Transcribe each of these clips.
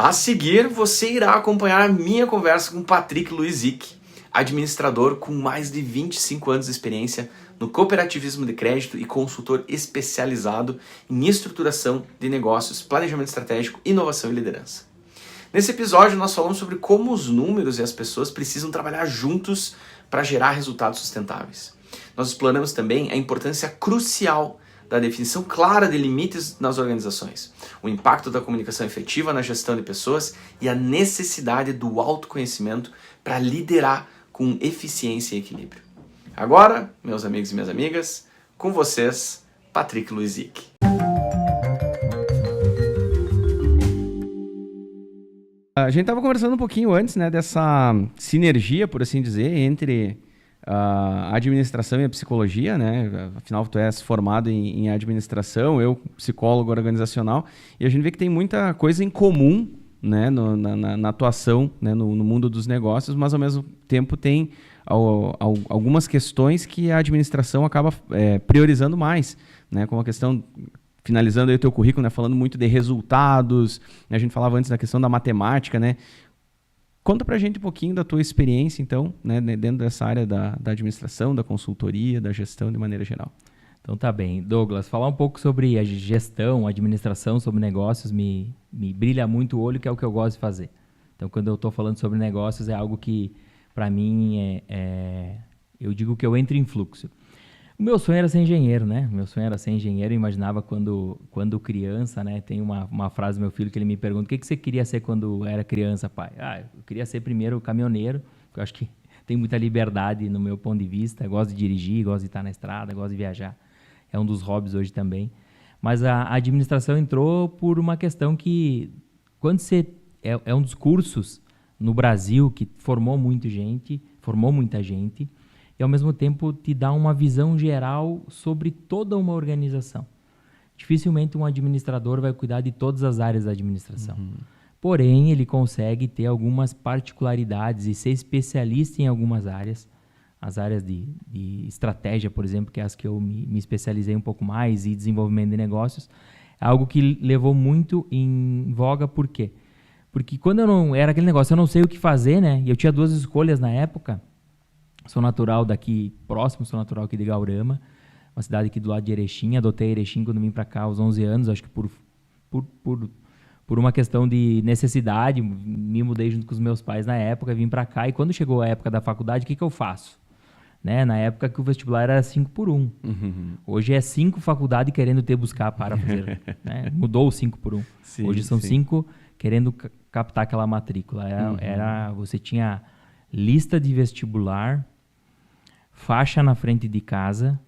A seguir, você irá acompanhar a minha conversa com Patrick Luizic, administrador com mais de 25 anos de experiência no cooperativismo de crédito e consultor especializado em estruturação de negócios, planejamento estratégico, inovação e liderança. Nesse episódio, nós falamos sobre como os números e as pessoas precisam trabalhar juntos para gerar resultados sustentáveis. Nós exploramos também a importância crucial da definição clara de limites nas organizações, o impacto da comunicação efetiva na gestão de pessoas e a necessidade do autoconhecimento para liderar com eficiência e equilíbrio. Agora, meus amigos e minhas amigas, com vocês, Patrick Luizic. A gente estava conversando um pouquinho antes, né, dessa sinergia, por assim dizer, entre a administração e a psicologia, né? Afinal, tu és formado em administração, eu psicólogo organizacional, e a gente vê que tem muita coisa em comum, né, na atuação, né, no mundo dos negócios, mas ao mesmo tempo tem algumas questões que a administração acaba priorizando mais, né, como a questão, finalizando aí o teu currículo, né, falando muito de resultados, né, a gente falava antes da questão da matemática, né? Conta pra gente um pouquinho da tua experiência, então, né, dentro dessa área da administração, da consultoria, da gestão de maneira geral. Então tá bem. Douglas, falar um pouco sobre a gestão, a administração, sobre negócios, me brilha muito o olho, que é o que eu gosto de fazer. Então, quando eu estou falando sobre negócios, é algo que, para mim, eu digo que eu entro em fluxo. O meu sonho era ser engenheiro, né? Meu sonho era ser engenheiro. Eu imaginava quando criança, né? Tem uma frase do meu filho que ele me pergunta: o que você queria ser quando era criança, pai? Eu queria ser primeiro caminhoneiro, porque eu acho que tem muita liberdade no meu ponto de vista. Eu gosto de dirigir, gosto de estar na estrada, gosto de viajar. É um dos hobbies hoje também. Mas a administração entrou por uma questão que, quando você... É um dos cursos no Brasil que formou muita gente, e ao mesmo tempo te dá uma visão geral sobre toda uma organização. Dificilmente um administrador vai cuidar de todas as áreas da administração. Porém, ele consegue ter algumas particularidades e ser especialista em algumas áreas. As áreas de estratégia, por exemplo, que é as que eu me especializei um pouco mais, e desenvolvimento de negócios, é algo que levou muito em voga. Por quê? Porque quando eu não era aquele negócio, eu não sei o que fazer, né? E eu tinha duas escolhas na época. Sou natural daqui próximo, sou natural aqui de Gaurama, uma cidade aqui do lado de Erechim. Adotei Erechim quando vim para cá aos 11 anos, acho que por uma questão de necessidade. Me mudei junto com os meus pais na época, vim para cá, e quando chegou a época da faculdade, o que eu faço? Né? Na época que o vestibular era 5x1. Hoje é 5 faculdades querendo buscar para fazer. Né? Mudou o 5x1. Sim, hoje são 5 querendo captar aquela matrícula. Você tinha lista de vestibular, faixa na frente de casa,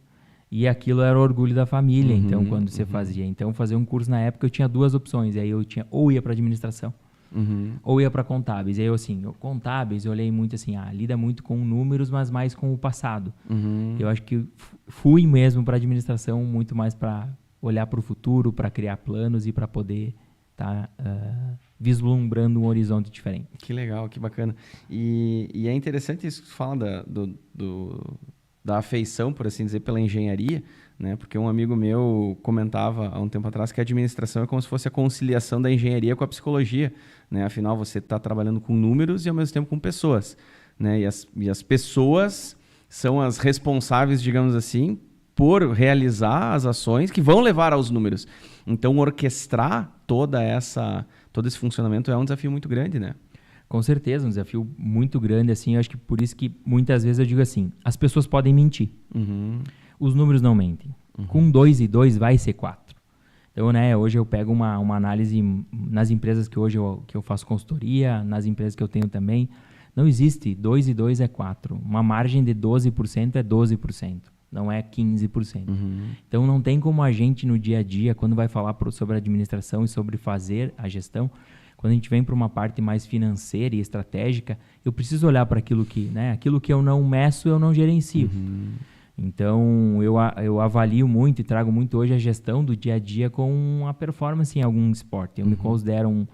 e aquilo era o orgulho da família. Então, quando você fazia. Então, fazer um curso na época, eu tinha duas opções. E aí eu tinha, ou ia para administração, ou ia para contábeis. E aí contábeis, eu olhei muito assim, lida muito com números, mas mais com o passado. Eu acho que fui mesmo para administração muito mais para olhar para o futuro, para criar planos e para poder estar vislumbrando um horizonte diferente. Que legal, que bacana. E é interessante isso que tu fala da afeição, por assim dizer, pela engenharia, né? Porque um amigo meu comentava há um tempo atrás que a administração é como se fosse a conciliação da engenharia com a psicologia, né? Afinal, você está trabalhando com números e ao mesmo tempo com pessoas, né? E as pessoas são as responsáveis, digamos assim, por realizar as ações que vão levar aos números. Então, orquestrar todo esse funcionamento é um desafio muito grande, né? Com certeza, um desafio muito grande, assim. Eu acho que por isso que muitas vezes eu digo assim, as pessoas podem mentir. Os números não mentem. Com 2 e 2 vai ser 4. Então, né, hoje eu pego uma análise nas empresas que hoje eu faço consultoria, nas empresas que eu tenho também. Não existe 2 e 2 é 4. Uma margem de 12% é 12%. Não é 15%. Então, não tem como a gente, no dia a dia, quando vai falar sobre a administração e sobre fazer a gestão, quando a gente vem para uma parte mais financeira e estratégica, eu preciso olhar para aquilo que eu não meço, eu não gerencio. Então, eu avalio muito e trago muito hoje a gestão do dia a dia com a performance em algum esporte. Eu me considero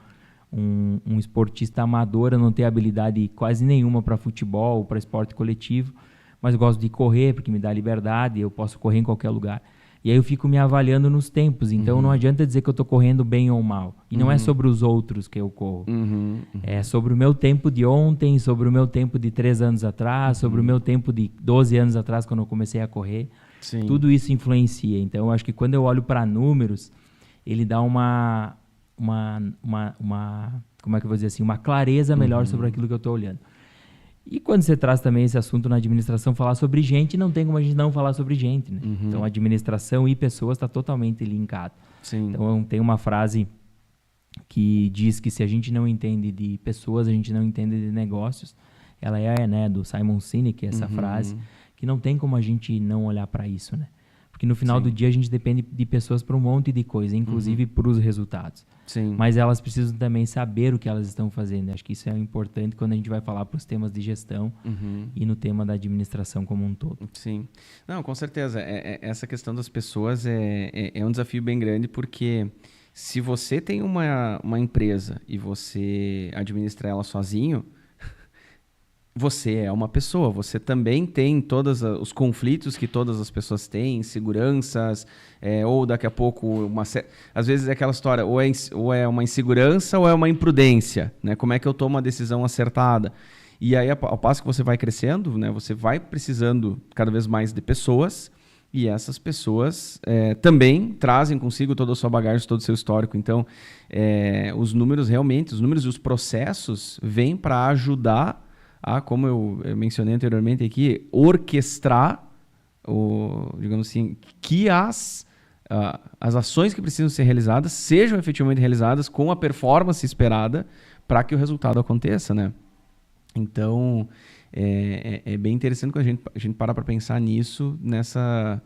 um esportista amador, eu não tenho habilidade quase nenhuma para futebol, para esporte coletivo, mas eu gosto de correr porque me dá liberdade, eu posso correr em qualquer lugar. E aí eu fico me avaliando nos tempos. Então não adianta dizer que eu estou correndo bem ou mal. E não é sobre os outros que eu corro. É sobre o meu tempo de ontem, sobre o meu tempo de 3 anos atrás, sobre o meu tempo de 12 anos atrás, quando eu comecei a correr. Sim. Tudo isso influencia. Então eu acho que quando eu olho para números, ele dá uma como é que eu vou dizer assim, uma clareza melhor sobre aquilo que eu estou olhando. E quando você traz também esse assunto na administração, falar sobre gente, não tem como a gente não falar sobre gente, né? Então, administração e pessoas está totalmente linkado. Sim. Então, tem uma frase que diz que se a gente não entende de pessoas, a gente não entende de negócios. Ela é, né, do Simon Sinek, essa frase, que não tem como a gente não olhar para isso, né? Porque no final do dia a gente depende de pessoas para um monte de coisa, inclusive para os resultados. Sim. Mas elas precisam também saber o que elas estão fazendo. Acho que isso é importante quando a gente vai falar para os temas de gestão e no tema da administração como um todo. Sim. Não, com certeza. Essa questão das pessoas é um desafio bem grande, porque se você tem uma empresa e você administra ela sozinho, você é uma pessoa, você também tem todos os conflitos que todas as pessoas têm, inseguranças, ou daqui a pouco, às vezes é aquela história, ou é uma insegurança ou é uma imprudência, né? Como é que eu tomo uma decisão acertada? E aí, ao passo que você vai crescendo, né, você vai precisando cada vez mais de pessoas, e essas pessoas também trazem consigo toda a sua bagagem, todo o seu histórico. Então, os números e os processos vêm para ajudar como eu mencionei anteriormente aqui, orquestrar, digamos assim, que as ações que precisam ser realizadas sejam efetivamente realizadas com a performance esperada para que o resultado aconteça, né? Então, é bem interessante quando a gente para pensar nisso, nessa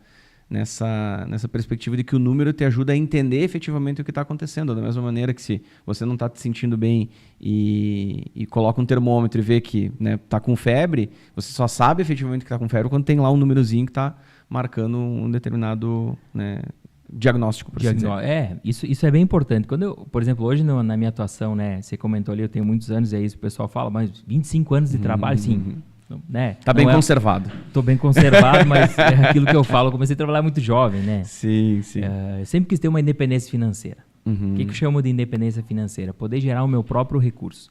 perspectiva de que o número te ajuda a entender efetivamente o que está acontecendo. Da mesma maneira que se você não está te sentindo bem e coloca um termômetro e vê que está com febre, você só sabe efetivamente que está com febre quando tem lá um númerozinho que está marcando um determinado diagnóstico. Isso é bem importante. Quando eu, por exemplo, hoje na minha atuação, né, você comentou ali, eu tenho muitos anos, e aí o pessoal fala, mas 25 anos de trabalho, sim. Né? Tá bem conservado. Tô bem conservado, mas é aquilo que eu falo, eu comecei a trabalhar muito jovem, né? Sim. Eu sempre quis ter uma independência financeira. O que eu chamo de independência financeira? Poder gerar o meu próprio recurso.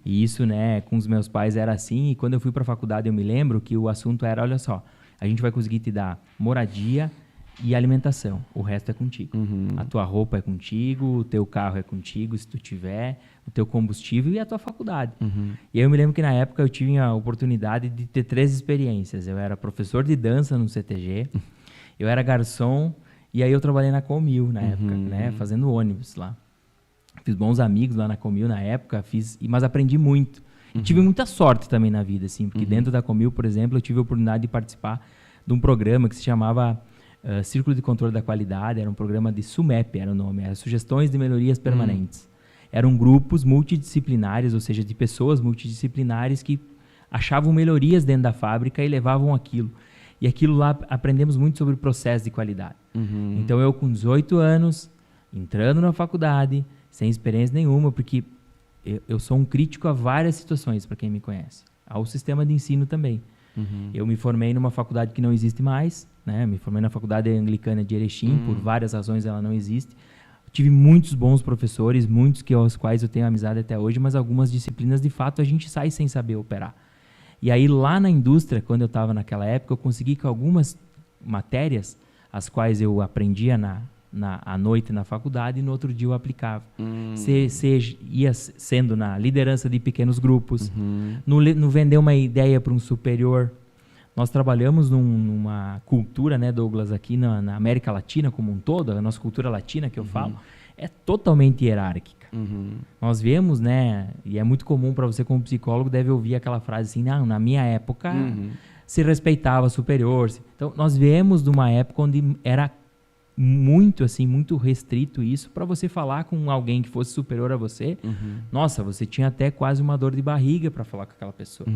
E isso, né, com os meus pais era assim, e quando eu fui para a faculdade eu me lembro que o assunto era, olha só, a gente vai conseguir te dar moradia e alimentação, o resto é contigo. A tua roupa é contigo, o teu carro é contigo, se tu tiver, o teu combustível e a tua faculdade. E aí eu me lembro que na época eu tive a oportunidade de ter 3 experiências. Eu era professor de dança no CTG, eu era garçom e aí eu trabalhei na Comil na época, né, fazendo ônibus lá. Fiz bons amigos lá na Comil na época, mas aprendi muito. E tive muita sorte também na vida, assim, porque dentro da Comil, por exemplo, eu tive a oportunidade de participar de um programa que se chamava Círculo de Controle da Qualidade. Era um programa de SUMEP, era o nome, era Sugestões de Melhorias Permanentes. Eram grupos multidisciplinares, ou seja, de pessoas multidisciplinares que achavam melhorias dentro da fábrica e levavam aquilo. E aquilo lá, aprendemos muito sobre o processo de qualidade. Então eu com 18 anos, entrando na faculdade, sem experiência nenhuma, porque eu sou um crítico a várias situações, para quem me conhece. Ao sistema de ensino também. Eu me formei numa faculdade que não existe mais, né? Me formei na Faculdade Anglicana de Erechim, por várias razões ela não existe. Tive muitos bons professores, muitos aos quais eu tenho amizade até hoje, mas algumas disciplinas, de fato, a gente sai sem saber operar. E aí, lá na indústria, quando eu estava naquela época, eu consegui que algumas matérias, as quais eu aprendia à noite na faculdade, e no outro dia eu aplicava. Ia sendo na liderança de pequenos grupos, no vender uma ideia para um superior. Nós trabalhamos numa cultura, né, Douglas, aqui na América Latina como um todo, a nossa cultura latina que eu falo, é totalmente hierárquica. Nós vemos, né, e é muito comum para você como psicólogo, deve ouvir aquela frase assim, não, na minha época se respeitava superior. Então, nós viemos de uma época onde era muito restrito isso, para você falar com alguém que fosse superior a você. Nossa, você tinha até quase uma dor de barriga para falar com aquela pessoa.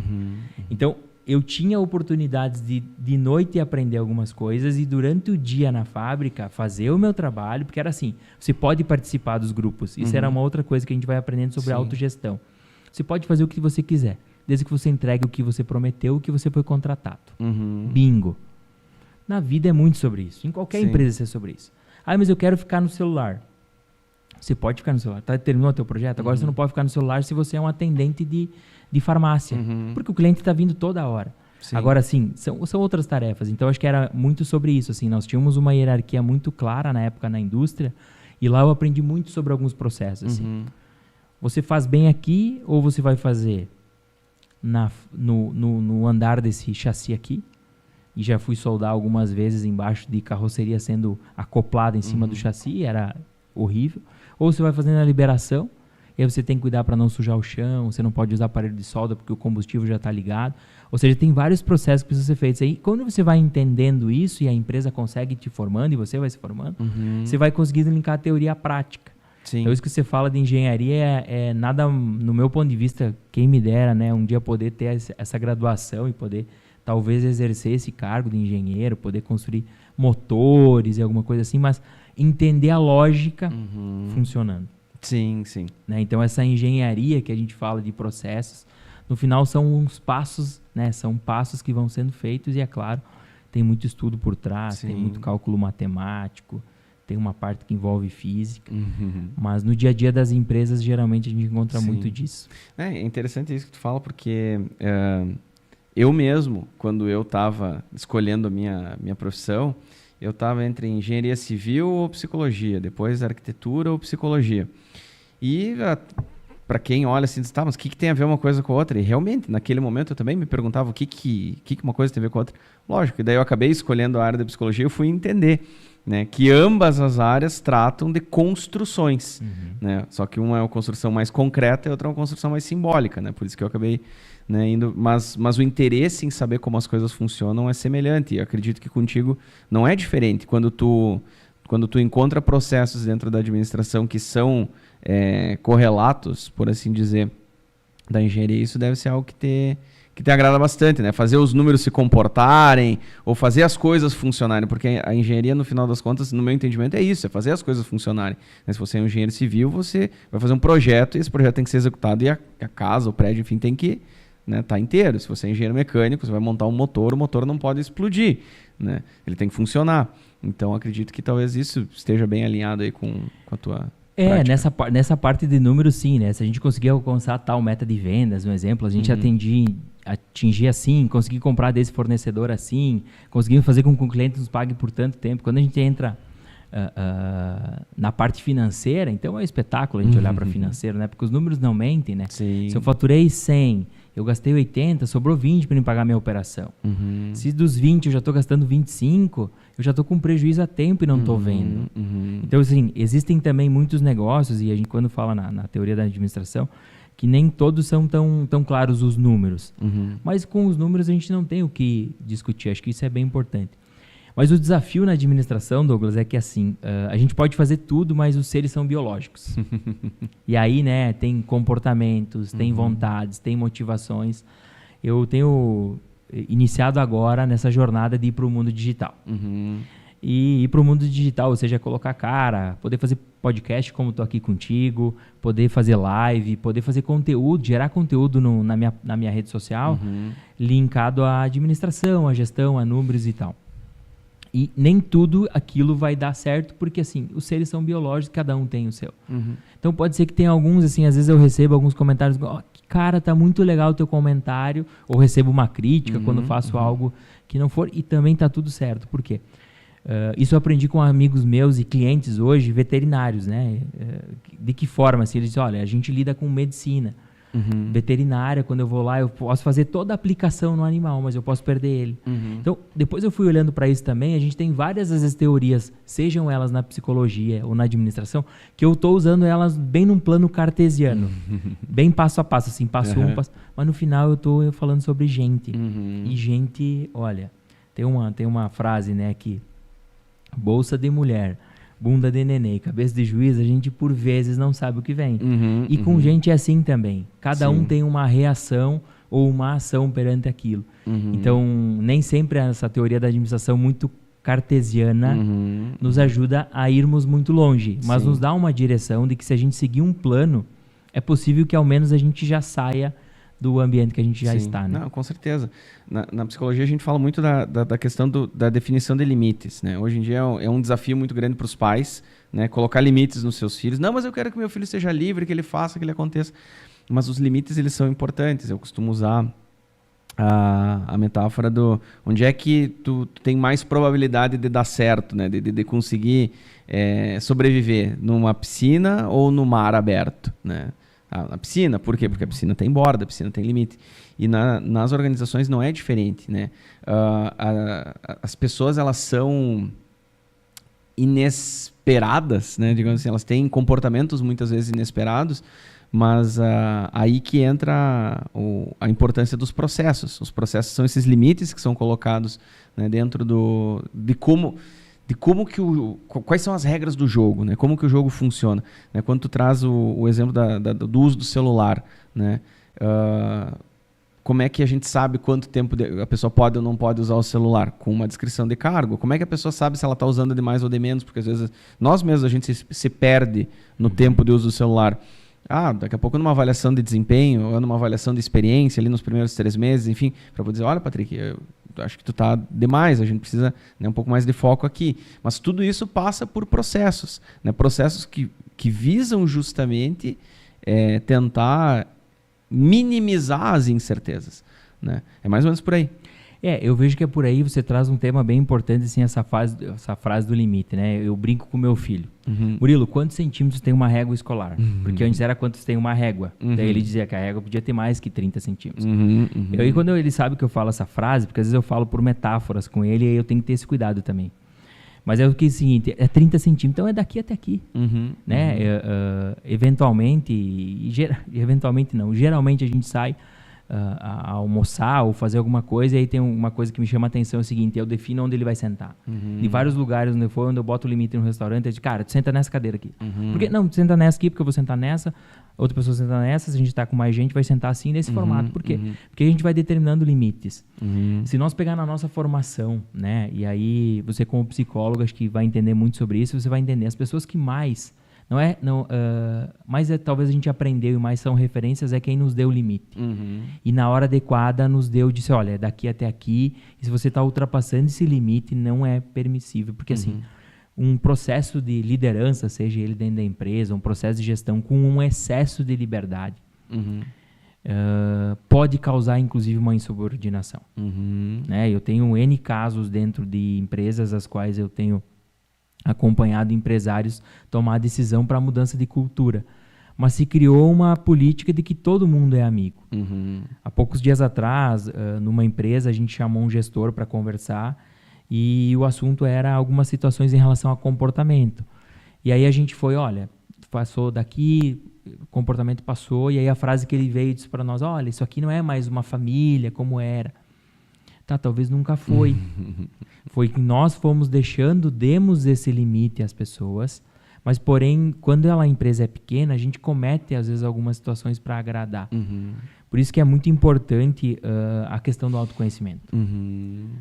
Então, eu tinha oportunidades de noite aprender algumas coisas e durante o dia na fábrica fazer o meu trabalho, porque era assim, você pode participar dos grupos. Isso era uma outra coisa que a gente vai aprendendo sobre autogestão. Você pode fazer o que você quiser, desde que você entregue o que você prometeu, o que você foi contratado. Bingo. Na vida é muito sobre isso. Em qualquer Sim. empresa é sobre isso. Mas eu quero ficar no celular. Você pode ficar no celular. Terminou o teu projeto? Agora você não pode ficar no celular se você é um atendente de farmácia. Porque o cliente está vindo toda hora. Sim. Agora, sim, são outras tarefas. Então, acho que era muito sobre isso. Assim, nós tínhamos uma hierarquia muito clara na época na indústria. E lá eu aprendi muito sobre alguns processos. Assim. Você faz bem aqui ou você vai fazer no andar desse chassi aqui? E já fui soldar algumas vezes embaixo de carroceria sendo acoplada em cima do chassi, era horrível. Ou você vai fazendo a liberação, e aí você tem que cuidar para não sujar o chão, você não pode usar aparelho de solda porque o combustível já está ligado. Ou seja, tem vários processos que precisam ser feitos. Aí, quando você vai entendendo isso e a empresa consegue te formando e você vai se formando, você vai conseguindo linkar a teoria à prática. Sim. Então, isso que você fala de engenharia é nada, no meu ponto de vista, quem me dera, né, um dia poder ter essa graduação e poder talvez exercer esse cargo de engenheiro, poder construir motores e alguma coisa assim, mas entender a lógica funcionando. Sim, sim. Né? Então, essa engenharia que a gente fala de processos, no final são uns passos, né? São passos que vão sendo feitos e, é claro, tem muito estudo por trás, tem muito cálculo matemático, tem uma parte que envolve física, mas no dia a dia das empresas, geralmente, a gente encontra muito disso. É interessante isso que tu fala, porque eu mesmo, quando eu estava escolhendo a minha profissão, eu estava entre engenharia civil ou psicologia, depois arquitetura ou psicologia. E para quem olha assim, diz, tá, mas o que tem a ver uma coisa com a outra? E realmente, naquele momento, eu também me perguntava o que uma coisa tem a ver com a outra. Lógico, e daí eu acabei escolhendo a área da psicologia e eu fui entender, né, que ambas as áreas tratam de construções. Né? Só que uma é uma construção mais concreta e outra é uma construção mais simbólica. Né? Por isso que eu acabei indo. Mas o interesse em saber como as coisas funcionam é semelhante. E eu acredito que contigo não é diferente. Quando tu encontra processos dentro da administração que são correlatos, por assim dizer, da engenharia, isso deve ser algo que te agrada bastante, né? Fazer os números se comportarem ou fazer as coisas funcionarem, porque a engenharia, no final das contas, no meu entendimento, é isso, é fazer as coisas funcionarem. Né? Se você é um engenheiro civil, você vai fazer um projeto e esse projeto tem que ser executado e a casa, o prédio, enfim, tem que tá inteiro. Se você é engenheiro mecânico, você vai montar um motor, o motor não pode explodir, né? Ele tem que funcionar. Então, acredito que talvez isso esteja bem alinhado aí com a tua prática. Nessa parte de números, sim, né? Se a gente conseguir alcançar tal meta de vendas, um exemplo, a gente atingir assim, conseguir comprar desse fornecedor assim, conseguir fazer com que o cliente nos pague por tanto tempo. Quando a gente entra na parte financeira, então é um espetáculo a gente olhar para financeiro, né? Porque os números não mentem, né? Sim. Se eu faturei 100, eu gastei 80, sobrou 20 para me pagar minha operação. Se dos 20 eu já estou gastando 25, eu já estou com prejuízo a tempo e não estou vendo. Então, assim, existem também muitos negócios, e a gente quando fala na teoria da administração, que nem todos são tão claros os números. Mas com os números a gente não tem o que discutir, acho que isso é bem importante. Mas o desafio na administração, Douglas, é que assim, a gente pode fazer tudo, mas os seres são biológicos. E aí, né, tem comportamentos, tem vontades, tem motivações. Eu tenho iniciado agora nessa jornada de ir para o mundo digital. E ir para o mundo digital, ou seja, colocar cara, poder fazer podcast como estou aqui contigo, poder fazer live, poder fazer conteúdo, gerar conteúdo na minha rede social, linkado à administração, à gestão, a números e tal. E nem tudo aquilo vai dar certo, porque assim, os seres são biológicos, cada um tem o seu. Então pode ser que tenha alguns, assim, às vezes eu recebo alguns comentários, cara, tá muito legal o teu comentário, ou recebo uma crítica quando faço algo que não for, e também tá tudo certo. Por quê? Isso eu aprendi com amigos meus e clientes hoje, veterinários, né? De que forma? Assim, eles dizem, olha, a gente lida com medicina. Veterinária, quando eu vou lá, eu posso fazer toda a aplicação no animal, mas eu posso perder ele. Então, depois eu fui olhando para isso também, a gente tem várias, às vezes, teorias, sejam elas na psicologia ou na administração, que eu estou usando elas bem num plano cartesiano, bem passo a passo, assim, passo um, passo... Mas no final eu estou falando sobre gente. E gente, olha, tem uma frase, né, que bolsa de mulher, bunda de nenê, cabeça de juiz, a gente por vezes não sabe o que vem. E com gente é assim também. Cada um tem uma reação ou uma ação perante aquilo. Então, nem sempre essa teoria da administração muito cartesiana nos ajuda a irmos muito longe, mas nos dá uma direção de que se a gente seguir um plano, é possível que ao menos a gente já saia do ambiente que a gente já Sim. está, né? Não, com certeza. Na psicologia a gente fala muito da questão da definição de limites, né? Hoje em dia é um desafio muito grande para os pais, né? Colocar limites nos seus filhos. Não, mas eu quero que meu filho seja livre, que ele faça, que ele aconteça. Mas os limites, eles são importantes. Eu costumo usar a metáfora do onde é que tu tem mais probabilidade de dar certo, né? De conseguir sobreviver numa piscina ou no mar aberto, né? Na piscina, por quê? Porque a piscina tem borda, a piscina tem limite. E nas organizações não é diferente, né? As pessoas, elas são inesperadas, né? Digamos assim, elas têm comportamentos muitas vezes inesperados, mas aí que entra a importância dos processos. Os processos são esses limites que são colocados, né, dentro de como quais são as regras do jogo, né? Como que o jogo funciona, né? Quando tu traz o exemplo do uso do celular, né? Como é que a gente sabe quanto tempo a pessoa pode ou não pode usar o celular? Com uma descrição de cargo. Como é que a pessoa sabe se ela está usando de mais ou de menos? Porque às vezes nós mesmos a gente se perde no tempo de uso do celular. Daqui a pouco numa avaliação de desempenho ou numa avaliação de experiência ali nos primeiros 3 meses, enfim, para poder dizer, olha, Patrick, eu acho que tu tá demais, a gente precisa, né, um pouco mais de foco aqui. Mas tudo isso passa por processos, né? Processos que visam justamente tentar minimizar as incertezas, né? É mais ou menos por aí. Eu vejo que é por aí, você traz um tema bem importante, assim, essa frase do limite, né? Eu brinco com meu filho. Murilo, quantos centímetros tem uma régua escolar? Porque antes era quantos tem uma régua. Daí ele dizia que a régua podia ter mais que 30 centímetros. E aí quando ele sabe que eu falo essa frase, porque às vezes eu falo por metáforas com ele, e aí eu tenho que ter esse cuidado também. Mas é o que é o seguinte, é 30 centímetros, então é daqui até aqui. Né? Eventualmente não, geralmente a gente sai a almoçar ou fazer alguma coisa, e aí tem uma coisa que me chama a atenção, é o seguinte, eu defino onde ele vai sentar. Em vários lugares onde eu boto o limite no restaurante, eu digo, cara, tu senta nessa cadeira aqui. Por que? Não, tu senta nessa aqui, porque eu vou sentar nessa, outra pessoa senta nessa, se a gente está com mais gente, vai sentar assim, nesse formato. Por quê? Porque a gente vai determinando limites. Se nós pegar na nossa formação, né, e aí você como psicólogo, acho que vai entender muito sobre isso, você vai entender, as pessoas que mais... talvez a gente aprendeu e mais são referências é quem nos deu o limite. E na hora adequada nos disse, olha, é daqui até aqui, e se você está ultrapassando esse limite, não é permissível. Porque assim, um processo de liderança, seja ele dentro da empresa, um processo de gestão com um excesso de liberdade, pode causar inclusive uma insubordinação. Né? Eu tenho N casos dentro de empresas as quais eu tenho acompanhado empresários tomar a decisão para a mudança de cultura. Mas se criou uma política de que todo mundo é amigo. Há poucos dias atrás, numa empresa, a gente chamou um gestor para conversar e o assunto era algumas situações em relação a comportamento. E aí a gente foi, olha, passou daqui, o comportamento passou, e aí a frase que ele veio disse para nós, olha, isso aqui não é mais uma família como era. Talvez nunca foi. Foi que nós fomos demos esse limite às pessoas, mas porém, quando a empresa é pequena, a gente comete às vezes algumas situações para agradar. Por isso que é muito importante a questão do autoconhecimento.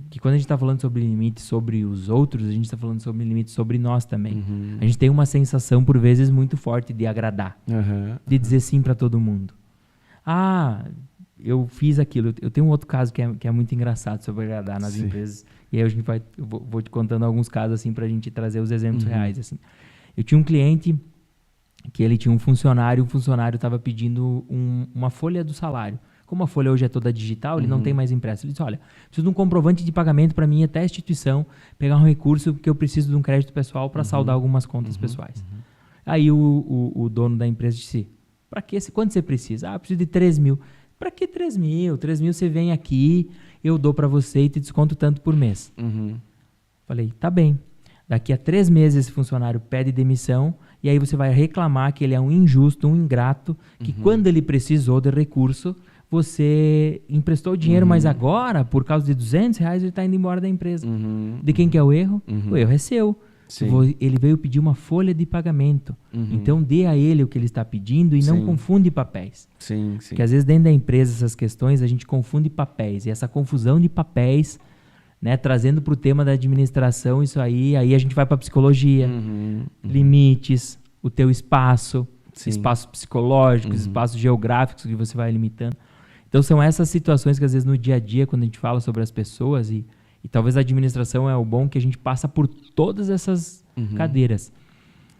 Que quando a gente está falando sobre limites sobre os outros, a gente está falando sobre limites sobre nós também. A gente tem uma sensação, por vezes, muito forte de agradar. De dizer sim para todo mundo. Eu fiz aquilo. Eu tenho um outro caso que é muito engraçado sobre agradar nas empresas. E aí eu vou te contando alguns casos assim para a gente trazer os exemplos reais. Assim. Eu tinha um cliente que ele tinha um funcionário, o funcionário estava pedindo uma folha do salário. Como a folha hoje é toda digital, ele não tem mais impresso. Ele disse, olha, preciso de um comprovante de pagamento para mim até a instituição, pegar um recurso porque eu preciso de um crédito pessoal para saldar algumas contas pessoais. Aí o dono da empresa disse, para que? Quanto você precisa? Eu preciso de 3 mil. Para que 3 mil? 3 mil você vem aqui, eu dou para você e te desconto tanto por mês. Falei, tá bem. Daqui a 3 meses esse funcionário pede demissão e aí você vai reclamar que ele é um injusto, um ingrato, que quando ele precisou de recurso, você emprestou o dinheiro, mas agora, por causa de R$200, ele está indo embora da empresa. De quem que é o erro? O erro é seu. Ele veio pedir uma folha de pagamento. Então, dê a ele o que ele está pedindo e não confunde papéis. Porque às vezes dentro da empresa essas questões a gente confunde papéis. E essa confusão de papéis, né, trazendo para o tema da administração, isso aí a gente vai para a psicologia. Limites, o teu espaço, espaços psicológicos, espaços geográficos que você vai limitando. Então são essas situações que às vezes no dia a dia, quando a gente fala sobre as pessoas, e talvez a administração é o bom que a gente passa por todas essas cadeiras.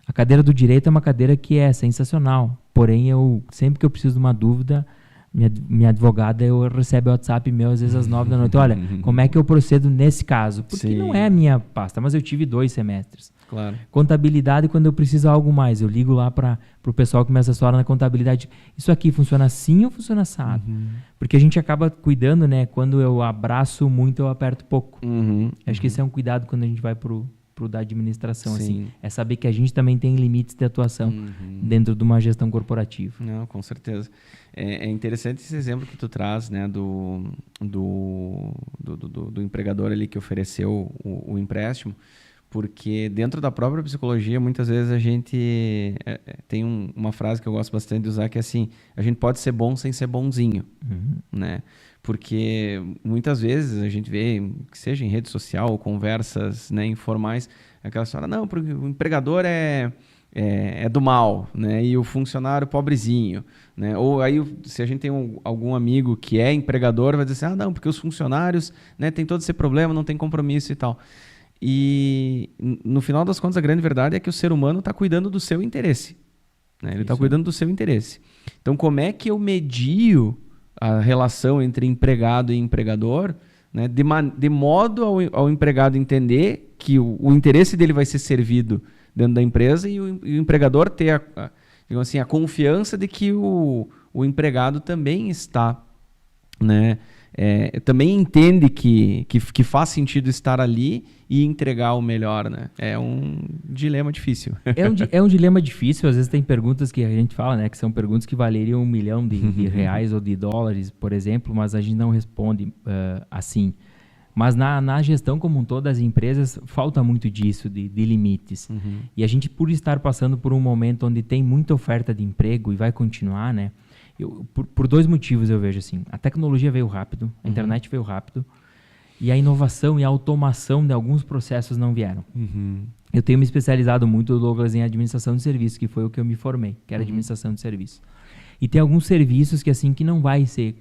A cadeira do direito é uma cadeira que é sensacional, porém sempre que eu preciso de uma dúvida, minha advogada recebe o WhatsApp meu às vezes às 9 da noite. Olha, como é que eu procedo nesse caso? Porque não é a minha pasta, mas eu tive 2 semestres. Claro. Contabilidade, quando eu preciso de algo mais, eu ligo lá para o pessoal que me assessora na contabilidade. Isso aqui funciona assim ou funciona assado? Porque a gente acaba cuidando, né? Quando eu abraço muito, eu aperto pouco. Acho que esse é um cuidado quando a gente vai pro da administração. Assim, é saber que a gente também tem limites de atuação dentro de uma gestão corporativa. Não, com certeza. É interessante esse exemplo que tu traz, né, do empregador ali que ofereceu o empréstimo, porque dentro da própria psicologia, muitas vezes a gente tem uma frase que eu gosto bastante de usar, que é assim, a gente pode ser bom sem ser bonzinho, né? Porque muitas vezes a gente vê, que seja em rede social ou conversas, né, informais, aquela história, não, porque o empregador é do mal, né, e o funcionário pobrezinho, né? Ou aí, se a gente tem algum amigo que é empregador, vai dizer assim, não, porque os funcionários, né, tem todo esse problema, não tem compromisso e tal. E no final das contas, a grande verdade é que o ser humano está cuidando do seu interesse, né? Ele está cuidando do seu interesse. Então, como é que eu medio a relação entre empregado e empregador, né, de modo ao empregado entender que o interesse dele vai ser servido dentro da empresa e o empregador ter digamos assim, a confiança de que o empregado também está, né, também entende que faz sentido estar ali e entregar o melhor, né? É um dilema difícil. É um dilema difícil. Às vezes tem perguntas que a gente fala, né, que são perguntas que valeriam 1 milhão de reais ou de dólares, por exemplo, mas a gente não responde assim. Mas na gestão como um todo das empresas, falta muito disso, de limites. E a gente, por estar passando por um momento onde tem muita oferta de emprego e vai continuar, né? Por 2 motivos eu vejo assim. A tecnologia veio rápido, a internet veio rápido, e a inovação e a automação de alguns processos não vieram. Eu tenho me especializado muito, Douglas, em administração de serviços, que foi o que eu me formei, que era administração de serviços. E tem alguns serviços que assim que não vai ser,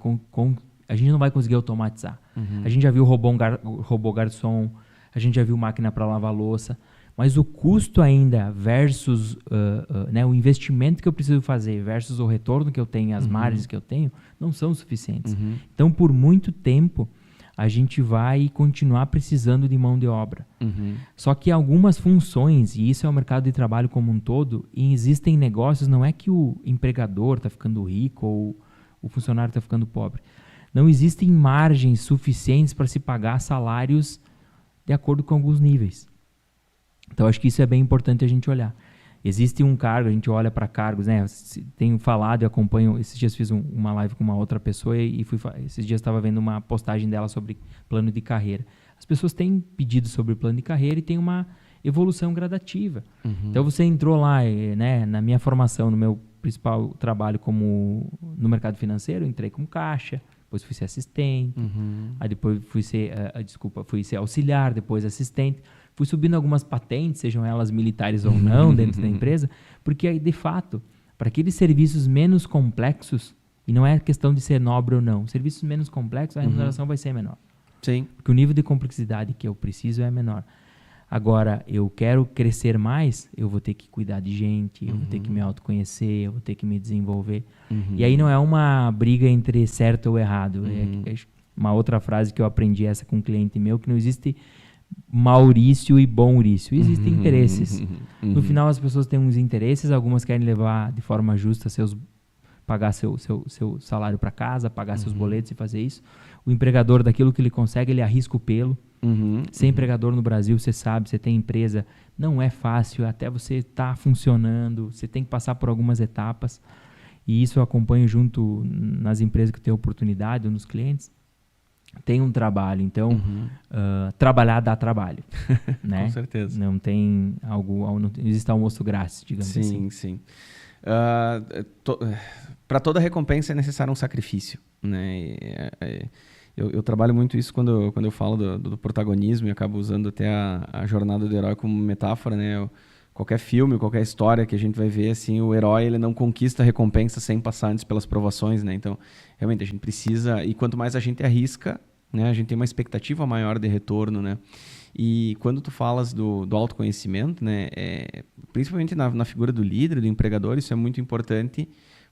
a gente não vai conseguir automatizar. A gente já viu robô garçom, a gente já viu máquina para lavar louça, mas o custo ainda versus né, o investimento que eu preciso fazer versus o retorno que eu tenho, as margens que eu tenho, não são suficientes. Então, por muito tempo, a gente vai continuar precisando de mão de obra. Só que algumas funções, e isso é o mercado de trabalho como um todo, e existem negócios, não é que o empregador está ficando rico ou o funcionário está ficando pobre. Não existem margens suficientes para se pagar salários de acordo com alguns níveis. Então, acho que isso é bem importante a gente olhar. Existe um cargo, a gente olha para cargos, né? Tenho falado e acompanho, esses dias fiz uma live com uma outra pessoa e esses dias estava vendo uma postagem dela sobre plano de carreira. As pessoas têm pedido sobre plano de carreira e tem uma evolução gradativa. Então, você entrou lá, né, na minha formação, no meu principal trabalho no mercado financeiro, eu entrei como caixa, depois fui ser assistente, aí depois fui ser auxiliar, depois assistente. Fui subindo algumas patentes, sejam elas militares ou não, dentro da empresa, porque aí, de fato, para aqueles serviços menos complexos, e não é questão de ser nobre ou não, serviços menos complexos, a remuneração vai ser menor. Sim. Porque o nível de complexidade que eu preciso é menor. Agora, eu quero crescer mais, eu vou ter que cuidar de gente, eu vou ter que me autoconhecer, eu vou ter que me desenvolver. E aí não é uma briga entre certo ou errado. É uma outra frase que eu aprendi essa com um cliente meu, que não existe Maurício e Bonrício. Existem interesses. No final, as pessoas têm uns interesses, algumas querem levar de forma justa pagar seu salário para casa, pagar seus boletos e fazer isso. O empregador, daquilo que ele consegue, ele arrisca o pelo. Ser empregador no Brasil, você sabe, você tem empresa, não é fácil, até você estar funcionando, você tem que passar por algumas etapas. E isso eu acompanho junto nas empresas que eu tenho oportunidade, ou nos clientes. Tem um trabalho, então trabalhar dá trabalho, né? Com certeza. Não tem não existe almoço grátis, digamos assim. Sim. Para toda recompensa é necessário um sacrifício, né? Eu trabalho muito isso quando eu falo do protagonismo e acabo usando até a jornada do herói como metáfora, né? qualquer filme, qualquer história que a gente vai ver, assim, o herói ele não conquista a recompensa sem passar antes pelas provações, né? Então, realmente, a gente precisa... E quanto mais a gente arrisca, né, a gente tem uma expectativa maior de retorno, né? E quando tu falas do autoconhecimento, né, principalmente na figura do líder, do empregador, isso é muito importante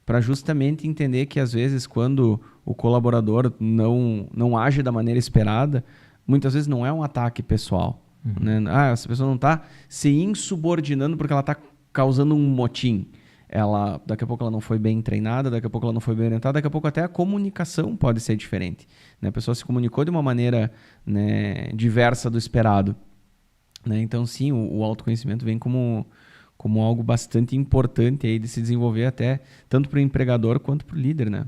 para justamente entender que, às vezes, quando o colaborador não age da maneira esperada, muitas vezes não é um ataque pessoal. Né? Essa pessoa não está se insubordinando porque ela está causando um motim. Daqui a pouco ela não foi bem treinada, daqui a pouco ela não foi bem orientada, daqui a pouco até a comunicação pode ser diferente. Né? A pessoa se comunicou de uma maneira, né, diversa do esperado. Né? Então, sim, o autoconhecimento vem como algo bastante importante aí de se desenvolver até tanto para o empregador quanto para o líder. Né?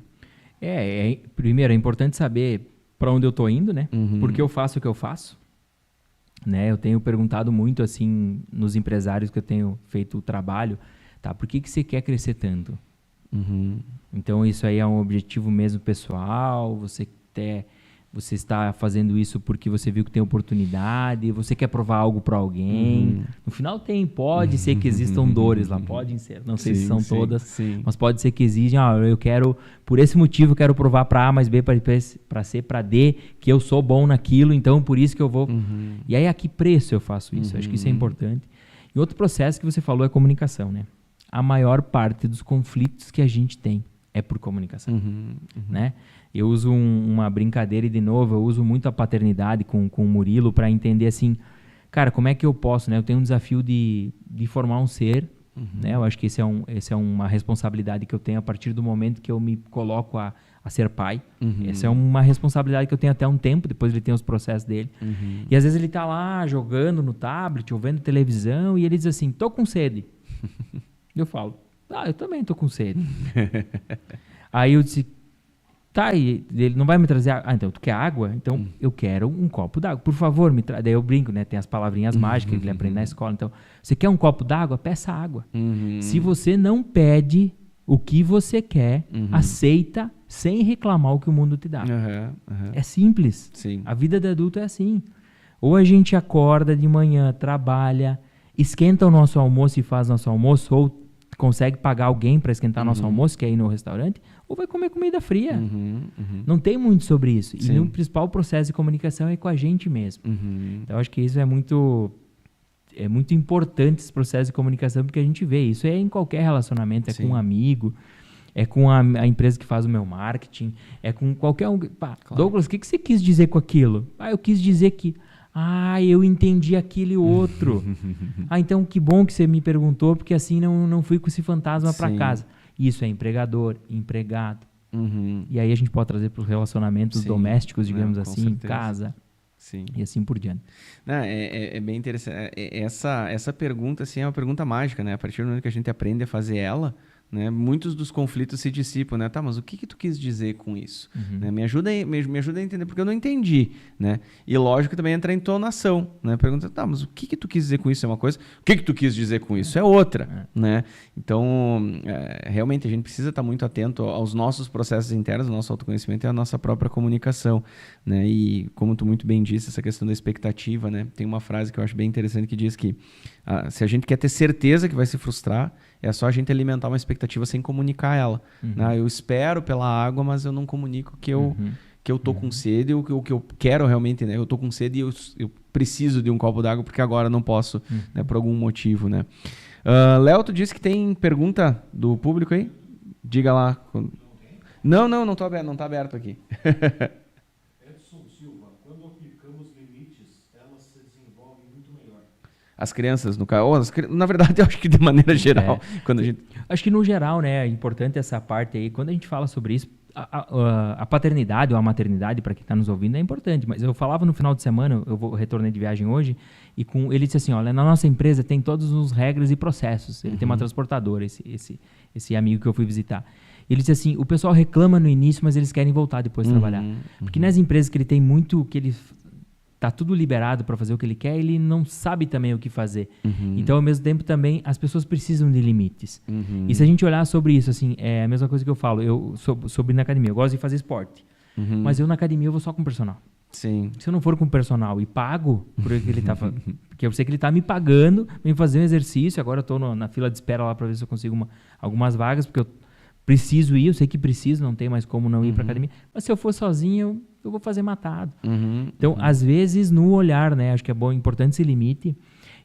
Primeiro, é importante saber para onde eu estou indo, né? Por que eu faço o que eu faço. Né? Eu tenho perguntado muito assim nos empresários que eu tenho feito o trabalho, tá? Por que você quer crescer tanto? Então isso aí é um objetivo mesmo pessoal, você está fazendo isso porque você viu que tem oportunidade, você quer provar algo para alguém. No final pode ser que existam dores lá, podem ser, não sei se são todas, mas pode ser que exijam, eu quero, por esse motivo, eu quero provar para A mais B, para C, para D, que eu sou bom naquilo, então por isso que eu vou... E aí a que preço eu faço isso? Acho que isso é importante. E outro processo que você falou é comunicação, né? A maior parte dos conflitos que a gente tem é por comunicação, né? Eu uso uma brincadeira e, de novo, eu uso muito a paternidade com o Murilo para entender assim, cara, como é que eu posso, né? Eu tenho um desafio de formar um ser, né? Eu acho que esse é uma responsabilidade que eu tenho a partir do momento que eu me coloco a ser pai. Essa é uma responsabilidade que eu tenho até um tempo, depois ele tem os processos dele. E às vezes ele tá lá jogando no tablet ou vendo televisão e ele diz assim, tô com sede. Eu falo, eu também tô com sede. Aí eu disse, tá, e ele não vai me trazer água. Então, tu quer água? Então, eu quero um copo d'água. Por favor, me traz. Daí eu brinco, né? Tem as palavrinhas mágicas que ele aprende na escola. Então, você quer um copo d'água? Peça água. Se você não pede o que você quer, aceita sem reclamar o que o mundo te dá. É simples. Sim. A vida de adulto é assim. Ou a gente acorda de manhã, trabalha, esquenta o nosso almoço e faz nosso almoço, ou consegue pagar alguém para esquentar nosso almoço, que é ir no restaurante, ou vai comer comida fria. Não tem muito sobre isso. Sim. E o principal processo de comunicação é com a gente mesmo. Então, acho que isso é muito importante, esse processo de comunicação, porque a gente vê isso em qualquer relacionamento, com um amigo, é com a empresa que faz o meu marketing, é com qualquer um. Claro. Douglas, o que você quis dizer com aquilo? Eu quis dizer que... eu entendi aquele outro. Então que bom que você me perguntou, porque assim não fui com esse fantasma para casa. Isso é empregador, empregado. E aí a gente pode trazer para os relacionamentos domésticos, digamos assim, em casa. E assim por diante. É bem interessante. Essa pergunta assim, é uma pergunta mágica, né? A partir do momento que a gente aprende a fazer ela, né, muitos dos conflitos se dissipam, né? Tá, mas o que tu quis dizer com isso? Né? Me ajuda a entender, porque eu não entendi, né? E lógico que também entra a entonação, né? Pergunta, tá, mas o que tu quis dizer com isso é uma coisa, o que tu quis dizer com isso é outra, né? Então, realmente a gente precisa estar muito atento aos nossos processos internos, ao nosso autoconhecimento e à nossa própria comunicação, né? E como tu muito bem disse, essa questão da expectativa, né? Tem uma frase que eu acho bem interessante que diz que se a gente quer ter certeza que vai se frustrar, é só a gente alimentar uma expectativa sem comunicar ela. Né? Eu espero pela água, mas eu não comunico que eu tô com sede, o que eu quero realmente, né? Eu tô com sede e eu preciso de um copo d'água porque agora não posso, né? Por algum motivo, né? Léo, tu disse que tem pergunta do público aí? Diga lá. Não tá aberto aqui. Edson Silva, quando aplicamos limites, elas se desenvolvem muito melhor. As crianças, no caso, na verdade, eu acho que de maneira geral. Quando a gente... Acho que no geral, né, é importante essa parte aí. Quando a gente fala sobre isso, a paternidade ou a maternidade, para quem está nos ouvindo, é importante. Mas eu falava no final de semana, retornei de viagem hoje, e ele disse assim, olha, na nossa empresa tem todas as regras e processos. Ele tem uma transportadora, esse amigo que eu fui visitar. Ele disse assim, o pessoal reclama no início, mas eles querem voltar depois trabalhar. Porque nas empresas que ele tem muito, que ele tá tudo liberado para fazer o que ele quer, ele não sabe também o que fazer. Então, ao mesmo tempo, também as pessoas precisam de limites. E se a gente olhar sobre isso, assim, é a mesma coisa que eu falo, sobre na academia, eu gosto de fazer esporte, mas eu na academia eu vou só com personal. Sim. Se eu não for com o personal e pago por o que ele tá fazendo, porque eu sei que ele tá me pagando, vem fazer um exercício, agora eu tô na fila de espera lá para ver se eu consigo algumas vagas, porque eu preciso ir, eu sei que preciso, não tem mais como não ir para academia, mas se eu for sozinho, eu vou fazer matado. Então, às vezes, no olhar, né, acho que é bom, importante esse limite.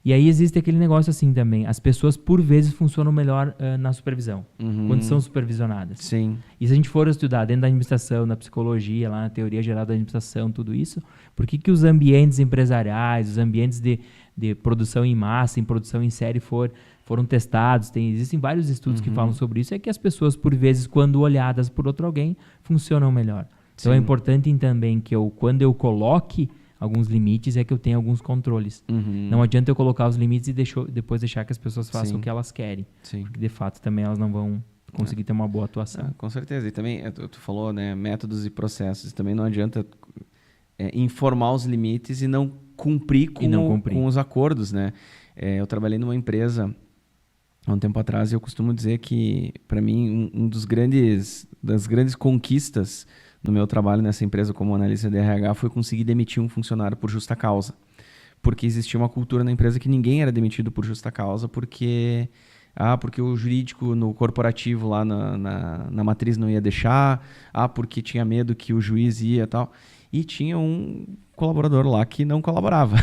E aí existe aquele negócio assim também, as pessoas por vezes funcionam melhor na supervisão, quando são supervisionadas. Sim. E se a gente for estudar dentro da administração, na psicologia, lá na teoria geral da administração, tudo isso, por que os ambientes empresariais, os ambientes de produção em massa, em produção em série foram testados, existem vários estudos que falam sobre isso, é que as pessoas por vezes, quando olhadas por outro alguém, funcionam melhor. Então é importante também que quando eu coloque alguns limites, é que eu tenho alguns controles. Não adianta eu colocar os limites e depois deixar que as pessoas façam o que elas querem. Sim. Porque, de fato, também elas não vão conseguir ter uma boa atuação. Com certeza. E também, tu falou, né, métodos e processos. Também não adianta informar os limites e não cumprir com os acordos, né? Eu trabalhei numa empresa há um tempo atrás e eu costumo dizer que, para mim, das grandes conquistas no meu trabalho nessa empresa como analista de RH foi conseguir demitir um funcionário por justa causa. Porque existia uma cultura na empresa que ninguém era demitido por justa causa porque o jurídico no corporativo lá na matriz não ia deixar, porque tinha medo que o juiz ia e tal. E tinha um colaborador lá que não colaborava.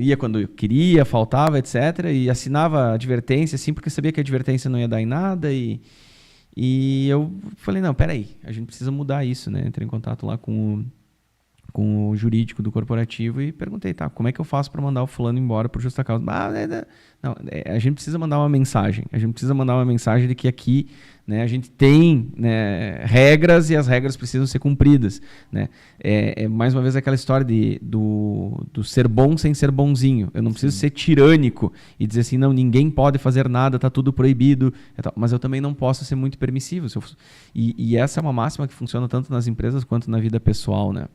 Ia quando queria, faltava, etc. E assinava advertência, assim, porque sabia que a advertência não ia dar em nada. E eu falei, não, peraí, a gente precisa mudar isso, né? Entrei em contato lá com o jurídico do corporativo e perguntei, como é que eu faço para mandar o fulano embora por justa causa? Não, a gente precisa mandar uma mensagem. A gente precisa mandar uma mensagem de que aqui, né, a gente tem, né, regras e as regras precisam ser cumpridas, né? Mais uma vez aquela história do ser bom sem ser bonzinho. Eu não preciso ser tirânico e dizer assim, não, ninguém pode fazer nada, tá tudo proibido, mas eu também não posso ser muito permissivo. E essa é uma máxima que funciona tanto nas empresas quanto na vida pessoal, né?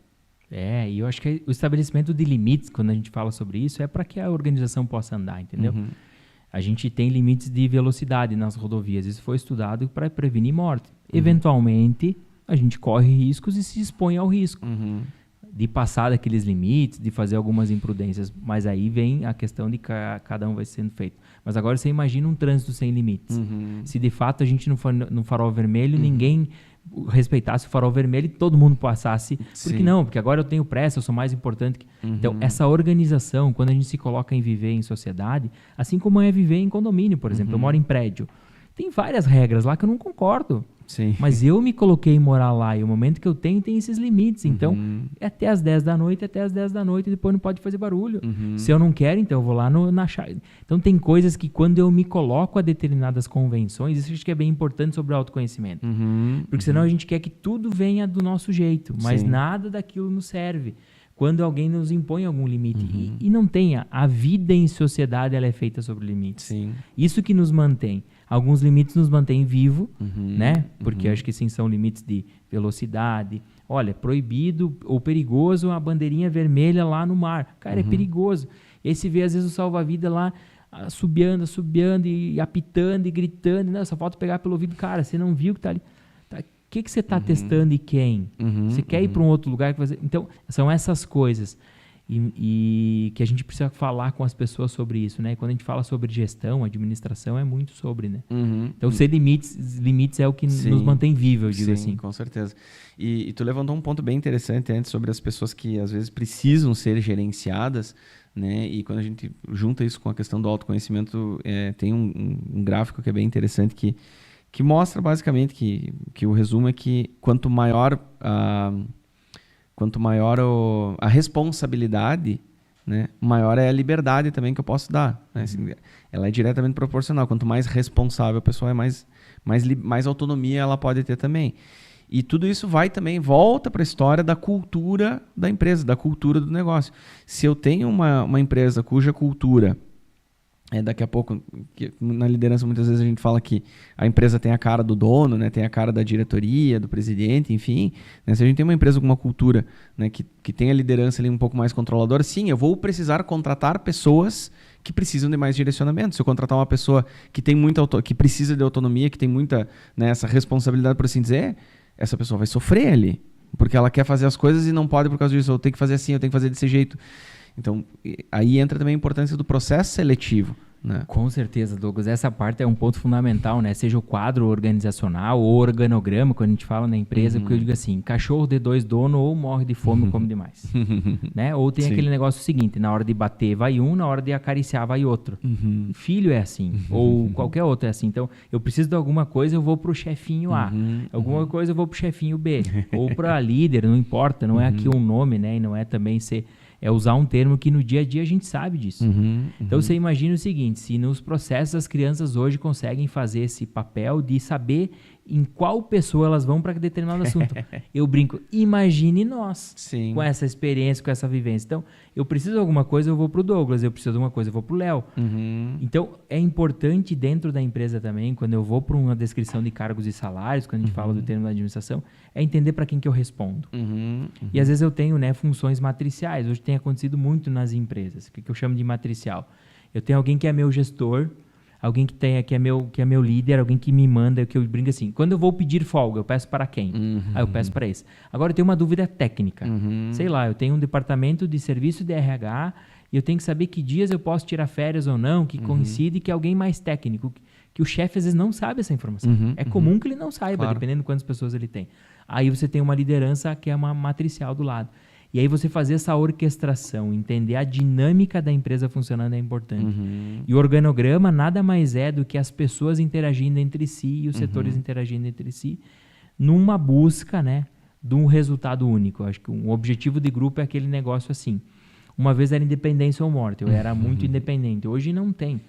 E eu acho que o estabelecimento de limites, quando a gente fala sobre isso, é para que a organização possa andar, entendeu? A gente tem limites de velocidade nas rodovias. Isso foi estudado para prevenir morte. Eventualmente, a gente corre riscos e se expõe ao risco de passar daqueles limites, de fazer algumas imprudências. Mas aí vem a questão de que cada um vai sendo feito. Mas agora você imagina um trânsito sem limites. Se de fato a gente não for no farol vermelho, ninguém respeitasse o farol vermelho e todo mundo passasse. Por que não? Porque agora eu tenho pressa, eu sou mais importante. Então, essa organização, quando a gente se coloca em viver em sociedade, assim como é viver em condomínio, por exemplo. Eu moro em prédio. Tem várias regras lá que eu não concordo. Sim. Mas eu me coloquei em morar lá e o momento que eu tenho tem esses limites. Então, é até as 10 da noite, e depois não pode fazer barulho. Se eu não quero, então eu vou lá na chave. Então, tem coisas que quando eu me coloco a determinadas convenções, isso acho que é bem importante sobre o autoconhecimento. Porque senão a gente quer que tudo venha do nosso jeito, mas nada daquilo nos serve. Quando alguém nos impõe algum limite. E não tenha. A vida em sociedade ela é feita sobre limites. Isso que nos mantém. Alguns limites nos mantêm vivo, né? Porque acho que sim, são limites de velocidade. Olha, proibido ou perigoso a bandeirinha vermelha lá no mar. Cara, é perigoso. E aí se vê às vezes o salva-vida lá assobiando e apitando e gritando. Não, só falta pegar pelo ouvido. Cara, você não viu que tá ali. O que você está testando e quem? Você quer ir para um outro lugar? Então, são essas coisas. E que a gente precisa falar com as pessoas sobre isso, né? Quando a gente fala sobre gestão, administração, é muito sobre, né? Então, ser limites é o que nos mantém vivo, eu digo assim. Com certeza. E tu levantou um ponto bem interessante antes sobre as pessoas que, às vezes, precisam ser gerenciadas, né? E quando a gente junta isso com a questão do autoconhecimento, tem um gráfico que é bem interessante que mostra, basicamente, que o resumo é que quanto maior a responsabilidade, né, maior é a liberdade também que eu posso dar. Né? Assim, ela é diretamente proporcional. Quanto mais responsável a pessoa é, mais autonomia ela pode ter também. E tudo isso volta para a história da cultura da empresa, da cultura do negócio. Se eu tenho uma empresa cuja cultura... daqui a pouco, na liderança muitas vezes a gente fala que a empresa tem a cara do dono, né, tem a cara da diretoria, do presidente, enfim. Né, se a gente tem uma empresa com uma cultura, né, que tem a liderança ali um pouco mais controladora, sim, eu vou precisar contratar pessoas que precisam de mais direcionamento. Se eu contratar uma pessoa que tem que precisa de autonomia, que tem muita, né, essa responsabilidade, por assim dizer, essa pessoa vai sofrer ali. porque ela quer fazer as coisas e não pode por causa disso. Eu tenho que fazer assim, eu tenho que fazer desse jeito. Então, aí entra também a importância do processo seletivo, né? Com certeza, Douglas. Essa parte é um ponto fundamental, né? Seja o quadro organizacional ou organograma, quando a gente fala na empresa, porque eu digo assim, cachorro de 2 donos ou morre de fome ou come demais. Né? Ou tem Sim. aquele negócio seguinte, na hora de bater vai um, na hora de acariciar vai outro. Filho é assim, ou qualquer outro é assim. Então, eu preciso de alguma coisa, eu vou pro chefinho A. Alguma coisa, eu vou pro chefinho B. Ou pra líder, não importa, não é aqui um nome, né? E não é também ser... É usar um termo que no dia a dia a gente sabe disso. Então você imagina o seguinte, se nos processos as crianças hoje conseguem fazer esse papel de saber em qual pessoa elas vão para determinado assunto. Eu brinco, imagine nós Sim. com essa experiência, com essa vivência. Então, eu preciso de alguma coisa, eu vou pro Douglas, eu preciso de alguma coisa, eu vou pro Léo. Então, é importante dentro da empresa também, quando eu vou para uma descrição de cargos e salários, quando a gente fala do termo da administração, é entender para quem que eu respondo. E às vezes eu tenho, né, funções matriciais. Hoje tem acontecido muito nas empresas. O que eu chamo de matricial? Eu tenho alguém que é meu gestor, alguém que é meu líder, alguém que me manda, que eu brinco assim, quando eu vou pedir folga, eu peço para quem? Aí eu peço para esse. Agora eu tenho uma dúvida técnica. Sei lá, eu tenho um departamento de serviço de RH e eu tenho que saber que dias eu posso tirar férias ou não, que coincide que é alguém mais técnico, que o chefe às vezes não sabe essa informação. É comum que ele não saiba, Claro. dependendo de quantas pessoas ele tem. Aí você tem uma liderança que é uma matricial do lado. E aí você fazer essa orquestração, entender a dinâmica da empresa funcionando é importante. E o organograma nada mais é do que as pessoas interagindo entre si e os setores interagindo entre si numa busca, né, de um resultado único. Eu acho que um objetivo de grupo é aquele negócio assim. Uma vez era independência ou morte, eu era muito independente. Hoje não tem.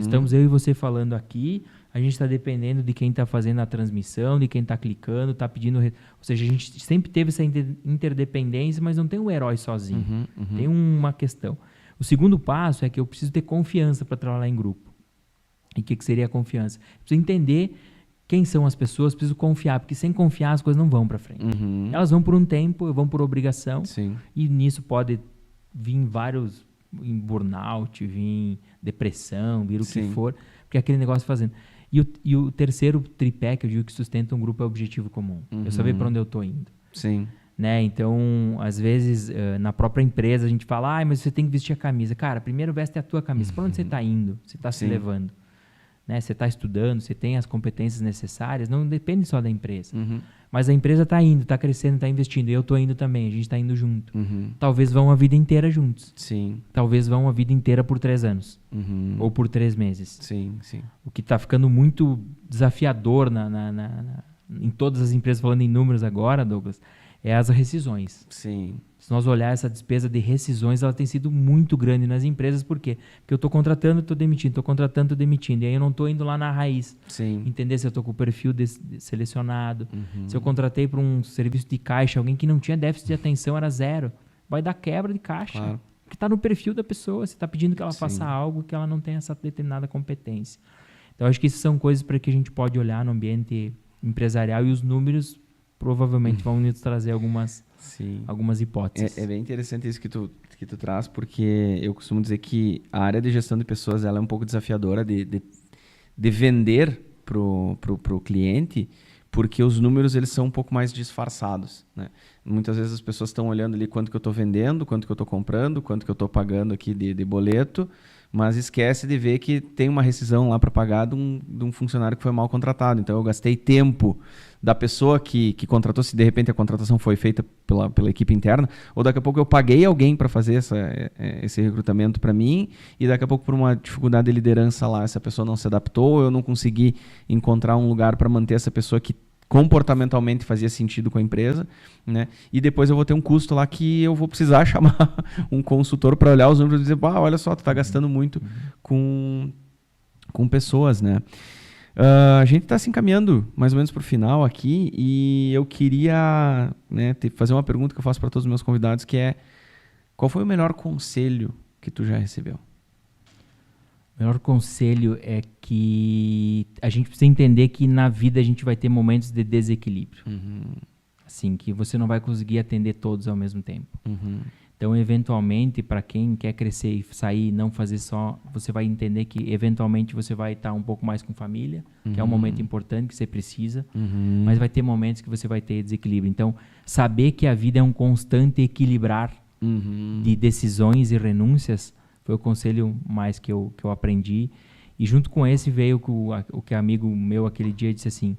Estamos eu e você falando aqui, a gente está dependendo de quem está fazendo a transmissão, de quem está clicando, está pedindo... Ou seja, a gente sempre teve essa interdependência, mas não tem um herói sozinho. Tem uma questão. O segundo passo é que eu preciso ter confiança para trabalhar em grupo. E o que seria a confiança? Eu preciso entender quem são as pessoas, preciso confiar, porque sem confiar as coisas não vão para frente. Elas vão por um tempo, vão por obrigação, Sim. e nisso pode vir vários... em burnout, vir depressão, vir o que Sim. for, porque é aquele negócio fazendo. E o terceiro tripé que eu digo que sustenta um grupo é o objetivo comum. Eu saber para onde eu estou indo. Sim. Né? Então, às vezes, na própria empresa, a gente fala, mas você tem que vestir a camisa. Cara, primeiro veste a tua camisa. Para onde você está indo? Você está se Sim. levando? Né? Você está estudando, você tem as competências necessárias, não depende só da empresa. Mas a empresa está indo, está crescendo, está investindo. E eu estou indo também, a gente está indo junto. Talvez vão a vida inteira juntos. Sim. Talvez vão a vida inteira por 3 anos. Ou por 3 meses. Sim, sim. O que está ficando muito desafiador em todas as empresas, falando em números agora, Douglas, é as rescisões. Sim. Se nós olhar essa despesa de rescisões, ela tem sido muito grande nas empresas. Por quê? Porque eu estou contratando, estou demitindo, estou contratando, estou demitindo. E aí eu não estou indo lá na raiz. Sim. Entender se eu estou com o perfil selecionado. Se eu contratei para um serviço de caixa, alguém que não tinha déficit de atenção, era 0. Vai dar quebra de caixa. Claro. Porque está no perfil da pessoa. Você está pedindo que ela Sim. faça algo que ela não tem essa determinada competência. Então, acho que isso são coisas para que a gente pode olhar no ambiente empresarial e os números provavelmente vão nos trazer algumas hipóteses. É bem interessante isso que tu traz, porque eu costumo dizer que a área de gestão de pessoas ela é um pouco desafiadora de vender pro cliente, porque os números eles são um pouco mais disfarçados, né? Muitas vezes as pessoas estão olhando ali quanto que eu estou vendendo, quanto que eu estou comprando, quanto que eu estou pagando aqui de boleto, mas esquece de ver que tem uma rescisão lá para pagar de um funcionário que foi mal contratado. Então eu gastei tempo da pessoa que contratou, se de repente a contratação foi feita pela equipe interna, ou daqui a pouco eu paguei alguém para fazer esse recrutamento para mim, e daqui a pouco por uma dificuldade de liderança lá, essa pessoa não se adaptou, eu não consegui encontrar um lugar para manter essa pessoa que comportamentalmente fazia sentido com a empresa, né? E depois eu vou ter um custo lá que eu vou precisar chamar um consultor para olhar os números e dizer, olha só, tu está gastando muito com pessoas, né? A gente está se encaminhando mais ou menos para o final aqui e eu queria, né, fazer uma pergunta que eu faço para todos os meus convidados, que é: qual foi o melhor conselho que tu já recebeu? O melhor conselho é que a gente precisa entender que na vida a gente vai ter momentos de desequilíbrio. Assim, que você não vai conseguir atender todos ao mesmo tempo. Então, eventualmente, para quem quer crescer e sair, não fazer só, você vai entender que, eventualmente, você vai estar um pouco mais com família, que é um momento importante que você precisa, mas vai ter momentos que você vai ter desequilíbrio. Então, saber que a vida é um constante equilibrar de decisões e renúncias foi o conselho mais que eu aprendi. E junto com esse veio o que amigo meu aquele dia disse assim,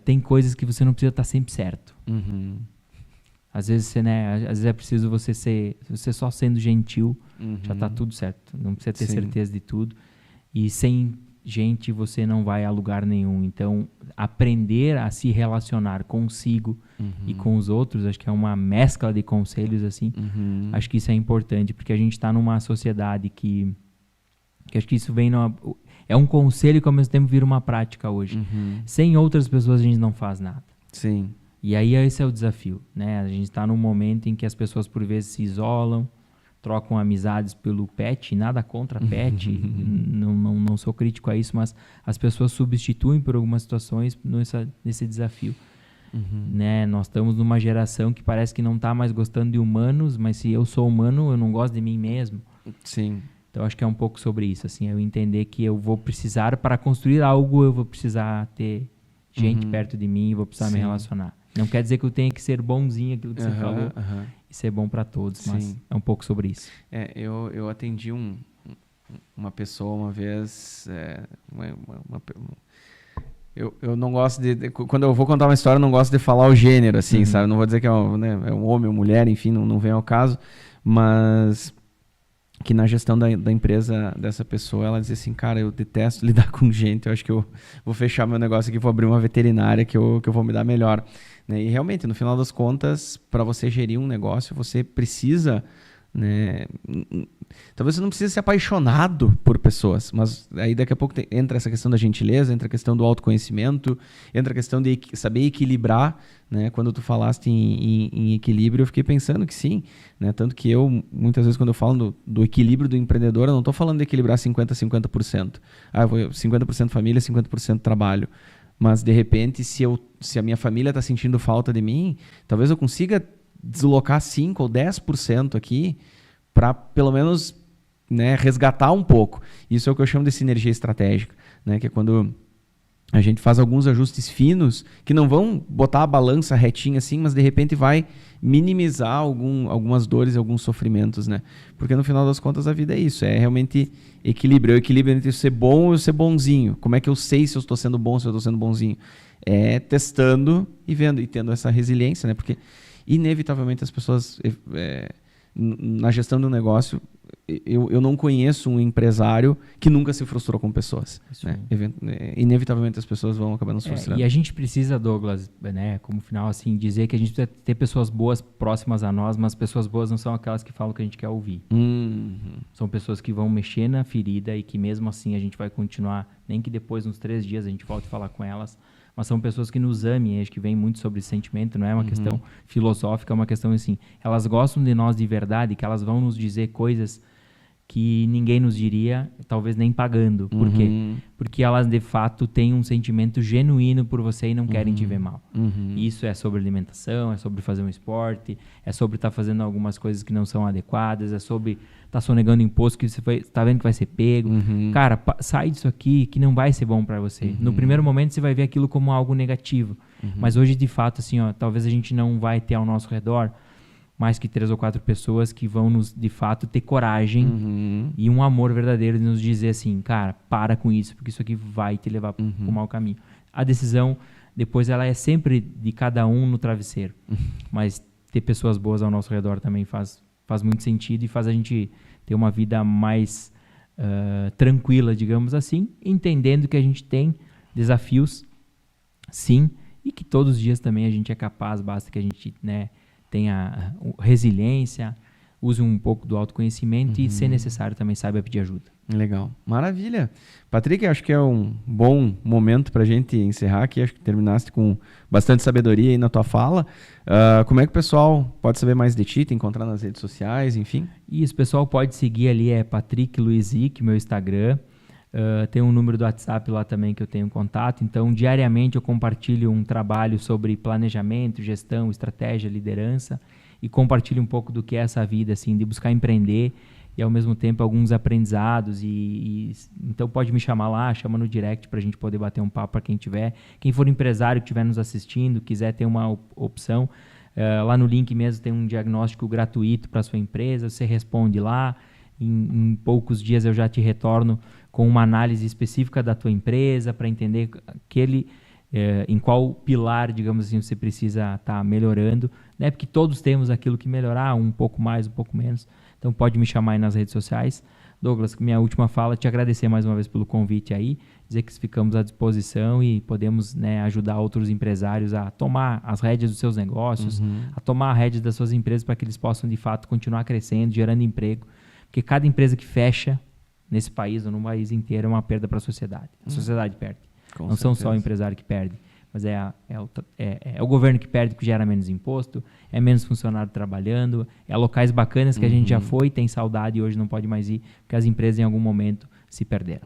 tem coisas que você não precisa estar sempre certo. Às vezes, às vezes é preciso você só sendo gentil, já está tudo certo. Não precisa ter certeza de tudo. E sem gente você não vai a lugar nenhum. Então, aprender a se relacionar consigo e com os outros, acho que é uma mescla de conselhos assim. Acho que isso é importante, porque a gente está numa sociedade que acho que isso vem é um conselho que ao mesmo tempo vira uma prática hoje. Sem outras pessoas a gente não faz nada. Sim. E aí esse é o desafio, né? A gente está num momento em que as pessoas por vezes se isolam, trocam amizades pelo pet, nada contra pet, não sou crítico a isso, mas as pessoas substituem por algumas situações nesse desafio. Né? Nós estamos numa geração que parece que não está mais gostando de humanos, mas se eu sou humano, eu não gosto de mim mesmo. Sim. Então acho que é um pouco sobre isso, assim, eu entender que eu vou precisar, para construir algo, eu vou precisar ter gente perto de mim e vou precisar me relacionar. Não quer dizer que eu tenha que ser bonzinho, aquilo que você falou, e ser bom para todos, mas é um pouco sobre isso. Eu atendi uma pessoa uma vez, eu não gosto quando eu vou contar uma história, eu não gosto de falar o gênero, assim, sabe? Não vou dizer que é um homem ou mulher, enfim, não vem ao caso, mas que na gestão da empresa dessa pessoa, ela dizia assim, cara, eu detesto lidar com gente, eu acho que eu vou fechar meu negócio aqui, vou abrir uma veterinária que eu vou me dar melhor. Né? E realmente, no final das contas, para você gerir um negócio, você precisa, né? Talvez você não precise ser apaixonado por pessoas, mas aí daqui a pouco entra essa questão da gentileza, entra a questão do autoconhecimento, entra a questão de saber equilibrar, né? Quando tu falaste em equilíbrio, eu fiquei pensando que sim, né? Tanto que muitas vezes quando eu falo do equilíbrio do empreendedor, eu não estou falando de equilibrar 50%. Eu vou 50% família, 50% trabalho. Mas, de repente, se a minha família está sentindo falta de mim, talvez eu consiga deslocar 5% ou 10% aqui para, pelo menos, né, resgatar um pouco. Isso é o que eu chamo de sinergia estratégica, né, que é quando a gente faz alguns ajustes finos que não vão botar a balança retinha assim, mas, de repente, vai minimizar algumas dores e alguns sofrimentos, né? Porque, no final das contas, a vida é isso, é realmente equilíbrio. É o equilíbrio entre ser bom e ser bonzinho. Como é que eu sei se eu estou sendo bom, se eu estou sendo bonzinho? É testando e vendo, e tendo essa resiliência, né? Porque, inevitavelmente, as pessoas, na gestão de um negócio, eu não conheço um empresário que nunca se frustrou com pessoas. Né? Inevitavelmente as pessoas vão acabar nos frustrando. E a gente precisa, Douglas, né, como final, assim, dizer que a gente precisa ter pessoas boas próximas a nós, mas pessoas boas não são aquelas que falam o que a gente quer ouvir. São pessoas que vão mexer na ferida e que mesmo assim a gente vai continuar, nem que depois, uns 3 dias, a gente volte a falar com elas, mas são pessoas que nos amem, acho que vem muito sobre sentimento, não é uma questão filosófica, é uma questão assim, elas gostam de nós de verdade, que elas vão nos dizer coisas que ninguém nos diria, talvez nem pagando. Por quê? Porque elas, de fato, têm um sentimento genuíno por você e não querem te ver mal. Isso é sobre alimentação, é sobre fazer um esporte, é sobre estar fazendo algumas coisas que não são adequadas, é sobre estar sonegando imposto que você está vendo que vai ser pego. Cara, sai disso aqui que não vai ser bom para você. No primeiro momento, você vai ver aquilo como algo negativo. Mas hoje, de fato, assim, talvez a gente não vai ter ao nosso redor mais que 3 ou 4 pessoas que vão nos, de fato, ter coragem e um amor verdadeiro de nos dizer assim, cara, para com isso, porque isso aqui vai te levar para o mau caminho. A decisão, depois, ela é sempre de cada um no travesseiro. Mas ter pessoas boas ao nosso redor também faz muito sentido e faz a gente ter uma vida mais tranquila, digamos assim, entendendo que a gente tem desafios, sim, e que todos os dias também a gente é capaz, basta que a gente, né, tenha resiliência, use um pouco do autoconhecimento e, se necessário, também saiba pedir ajuda. Legal. Maravilha. Patrick, acho que é um bom momento para a gente encerrar aqui. Acho que terminaste com bastante sabedoria aí na tua fala. Como é que o pessoal pode saber mais de ti, te encontrar nas redes sociais, enfim? Isso, o pessoal pode seguir ali, é Patrick Luizic, meu Instagram. Tem um número do WhatsApp lá também que eu tenho contato. Então, diariamente eu compartilho um trabalho sobre planejamento, gestão, estratégia, liderança. e compartilhe um pouco do que é essa vida, assim, de buscar empreender e ao mesmo tempo alguns aprendizados então pode me chamar lá, chama no direct para a gente poder bater um papo para quem for empresário que estiver nos assistindo, quiser ter uma opção, lá no link mesmo tem um diagnóstico gratuito para sua empresa, você responde lá, em poucos dias eu já te retorno com uma análise específica da tua empresa para entender em qual pilar, digamos assim, você precisa estar melhorando, né? Porque todos temos aquilo que melhorar, um pouco mais, um pouco menos. Então pode me chamar aí nas redes sociais. Douglas, minha última fala, te agradecer mais uma vez pelo convite aí, dizer que ficamos à disposição e podemos, né, ajudar outros empresários a tomar as rédeas dos seus negócios, a tomar a rédea das suas empresas para que eles possam, de fato, continuar crescendo, gerando emprego. Porque cada empresa que fecha nesse país ou no país inteiro é uma perda para a sociedade. A sociedade perde. Não são só o empresário que perde, mas é o governo que perde, que gera menos imposto, é menos funcionário trabalhando, é locais bacanas que a gente já foi, tem saudade e hoje não pode mais ir, porque as empresas em algum momento se perderam.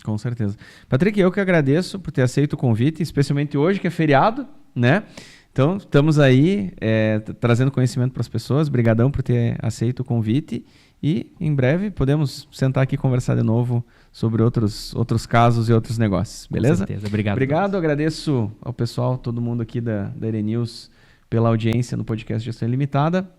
Com certeza. Patrick, eu que agradeço por ter aceito o convite, especialmente hoje que é feriado, né? Então, estamos aí trazendo conhecimento para as pessoas. Obrigadão por ter aceito o convite. E, em breve, podemos sentar aqui e conversar de novo sobre outros casos e outros negócios. Beleza? Com certeza. Obrigado. Obrigado. Agradeço ao pessoal, todo mundo aqui da Erenews, pela audiência no podcast Gestão Ilimitada.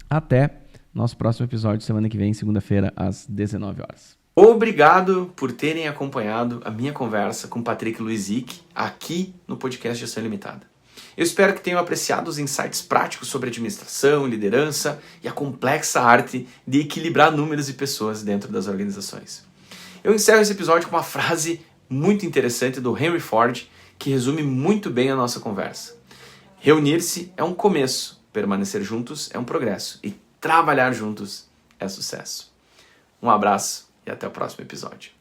Até nosso próximo episódio, semana que vem, segunda-feira, às 19 horas. Obrigado por terem acompanhado a minha conversa com Patrick Luizic aqui no podcast Gestão Ilimitada. Eu espero que tenham apreciado os insights práticos sobre administração, liderança e a complexa arte de equilibrar números e pessoas dentro das organizações. Eu encerro esse episódio com uma frase muito interessante do Henry Ford que resume muito bem a nossa conversa. Reunir-se é um começo, permanecer juntos é um progresso e trabalhar juntos é sucesso. Um abraço e até o próximo episódio.